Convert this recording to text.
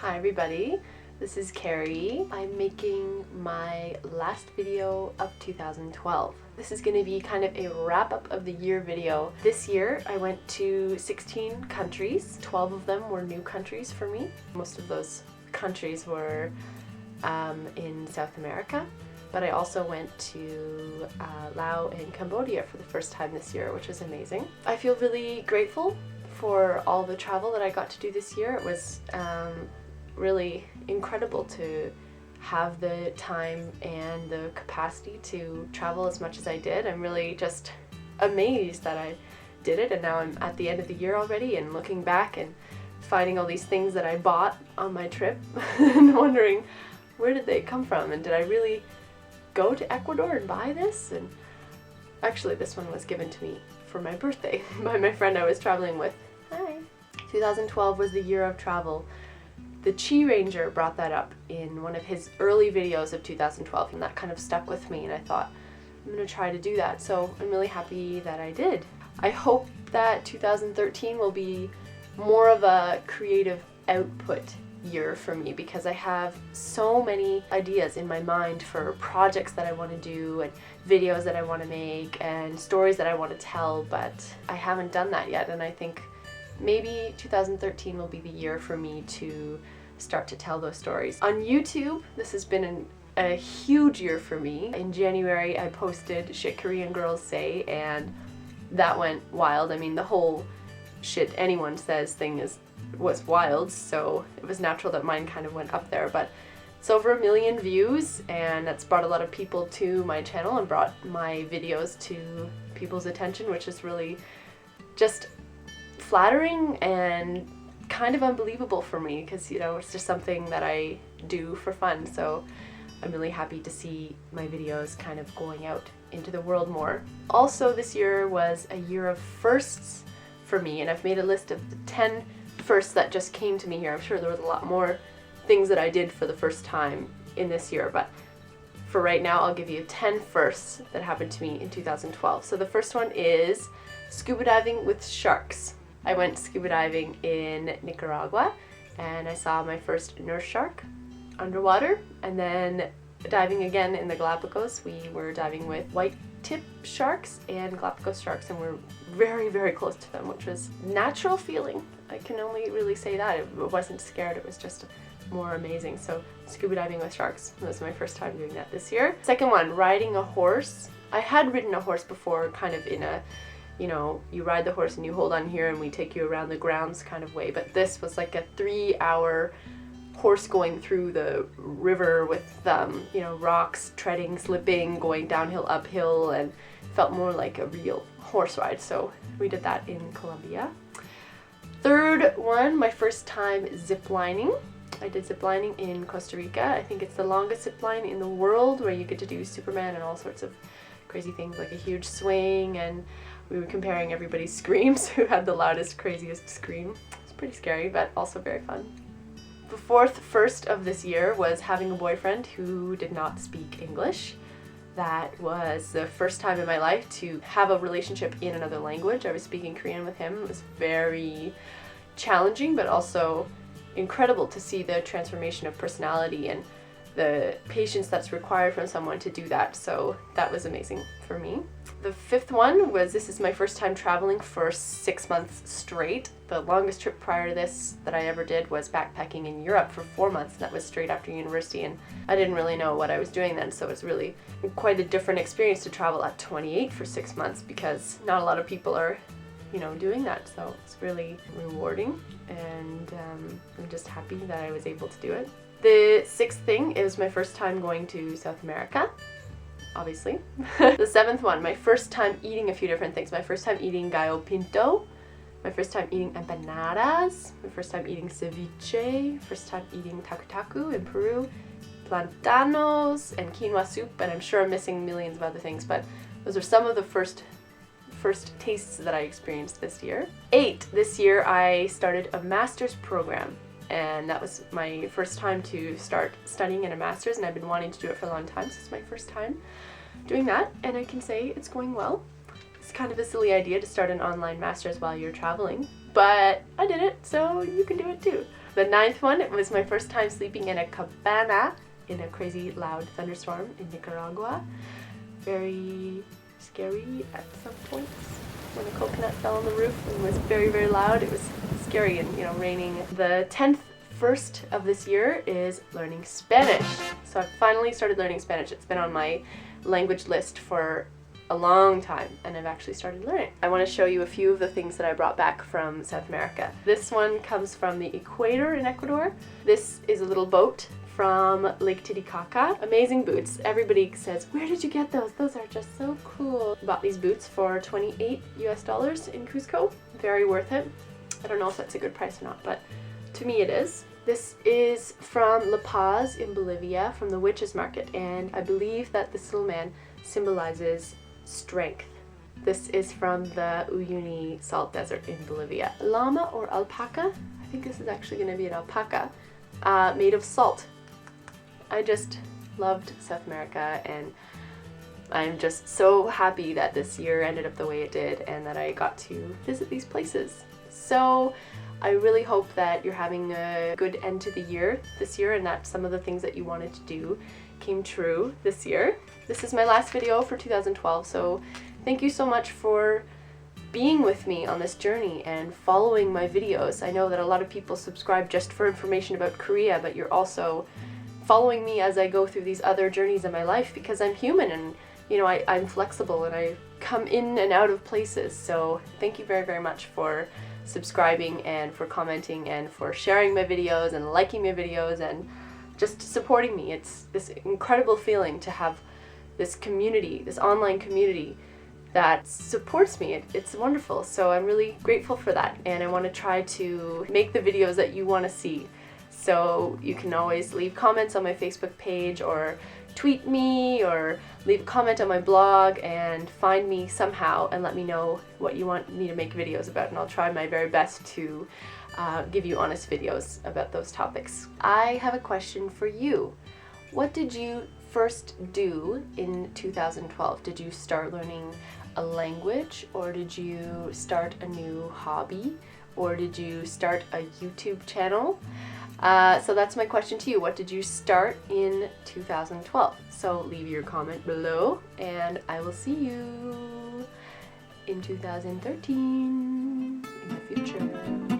Hi everybody, this is Carrie. I'm making my last video of 2012. This is going to be kind of a wrap-up of the year video. This year I went to 16 countries. 12 of them were new countries for me. Most of those countries were in South America, but I also went to Laos and Cambodia for the first time this year, which was amazing. I feel really grateful for all the travel that I got to do this year. It was really incredible to have the time and the capacity to travel as much as I did. I'm really just amazed that I did it, and now I'm at the end of the year already and looking back and finding all these things that I bought on my trip and wondering, where did they come from, and did I really go to Ecuador and buy this? And actually this one was given to me for my birthday by my friend I was traveling with. Hi! 2012 was the year of travel. The Chi Ranger brought that up in one of his early videos of 2012, and that kind of stuck with me, and I thought, I'm going to try to do that, so I'm really happy that I did. I hope that 2013 will be more of a creative output year for me, because I have so many ideas in my mind for projects that I want to do and videos that I want to make and stories that I want to tell, but I haven't done that yet, and I think maybe 2013 will be the year for me to start to tell those stories. On YouTube, this has been a huge year for me. In January, I posted Shit Korean Girls Say, and that went wild. I mean, the whole shit anyone says thing was wild, so it was natural that mine kind of went up there, but it's over 1 million views, and that's brought a lot of people to my channel and brought my videos to people's attention, which is really just flattering and kind of unbelievable for me, because it's just something that I do for fun. So I'm really happy to see my videos kind of going out into the world more. Also, this year was a year of firsts for me, and I've made a list of the 10 firsts that just came to me here. I'm sure there was a lot more things that I did for the first time in this year, but for right now I'll give you 10 firsts that happened to me in 2012. So the first one is scuba diving with sharks. I went scuba diving in Nicaragua, and I saw my first nurse shark underwater, and then diving again in the Galapagos. We were diving with white tip sharks and Galapagos sharks, and we're very, very close to them, which was a natural feeling. I can only really say that. I wasn't scared, it was just more amazing. So scuba diving with sharks, that was my first time doing that this year. Second one, riding a horse. I had ridden a horse before, kind of in a you ride the horse and you hold on here and we take you around the grounds kind of way, but this was like a 3-hour horse going through the river with rocks, treading, slipping, going downhill, uphill, and felt more like a real horse ride. So we did that in Colombia. Third one, my first time ziplining. I did ziplining in Costa Rica. I think it's the longest zipline in the world, where you get to do Superman and all sorts of crazy things, like a huge swing, and we were comparing everybody's screams, who had the loudest, craziest scream. It's pretty scary, but also very fun. The fourth first of this year was having a boyfriend who did not speak English. That was the first time in my life to have a relationship in another language. I was speaking Korean with him. It was very challenging, but also incredible to see the transformation of personality and the patience that's required from someone to do that. So that was amazing for me. The fifth one was, this is my first time traveling for 6 months straight. The longest trip prior to this that I ever did was backpacking in Europe for 4 months, and that was straight after university, and I didn't really know what I was doing then, so it's really quite a different experience to travel at 28 for 6 months, because not a lot of people are doing that. So it's really rewarding, and I'm just happy that I was able to do it. The sixth thing is my first time going to South America, obviously. The seventh one, my first time eating a few different things. My first time eating gallo pinto, my first time eating empanadas, my first time eating ceviche, first time eating tacu in Peru, plantanos, and quinoa soup, and I'm sure I'm missing millions of other things, but those are some of the first tastes that I experienced this year. 8, this year I started a master's program, and that was my first time to start studying in a master's, and I've been wanting to do it for a long time, so it's my first time doing that, and I can say it's going well. It's kind of a silly idea to start an online master's while you're traveling, but I did it, so you can do it too. The 9th one, it was my first time sleeping in a cabana in a crazy loud thunderstorm in Nicaragua. Very scary at some points when a coconut fell on the roof and was very, very loud. It was scary and, you know, raining. The 10th first of this year is learning Spanish. So I've finally started learning Spanish. It's been on my language list for a long time and I've actually started learning. I want to show you a few of the things that I brought back from South America. This one comes from the equator in Ecuador. This is a little boat from Lake Titicaca. Amazing boots. Everybody says, where did you get those? Those are just so cool. Bought these boots for $28 US in Cusco. Very worth it. I don't know if that's a good price or not, but to me it is. This is from La Paz in Bolivia, from the Witches Market, and I believe that this little man symbolizes strength. This is from the Uyuni Salt Desert in Bolivia. Llama or alpaca, I think this is actually going to be an alpaca, made of salt. I just loved South America and I'm just so happy that this year ended up the way it did and that I got to visit these places. So I really hope that you're having a good end to the year this year and that some of the things that you wanted to do came true this year. This is my last video for 2012, so thank you so much for being with me on this journey and following my videos. I know that a lot of people subscribe just for information about Korea, but you're also following me as I go through these other journeys in my life because I'm human and, you know, I'm flexible and I come in and out of places. So thank you very, very much for subscribing and for commenting and for sharing my videos and liking my videos and just supporting me. It's this incredible feeling to have this community, this online community that supports me. It's wonderful. So I'm really grateful for that and I want to try to make the videos that you want to see. So you can always leave comments on my Facebook page or tweet me or leave a comment on my blog and find me somehow and let me know what you want me to make videos about and I'll try my very best to give you honest videos about those topics. I have a question for you. What did you first do in 2012? Did you start learning a language or did you start a new hobby or did you start a YouTube channel? So that's my question to you. What did you start in 2012? So leave your comment below and I will see you in 2013 in the future.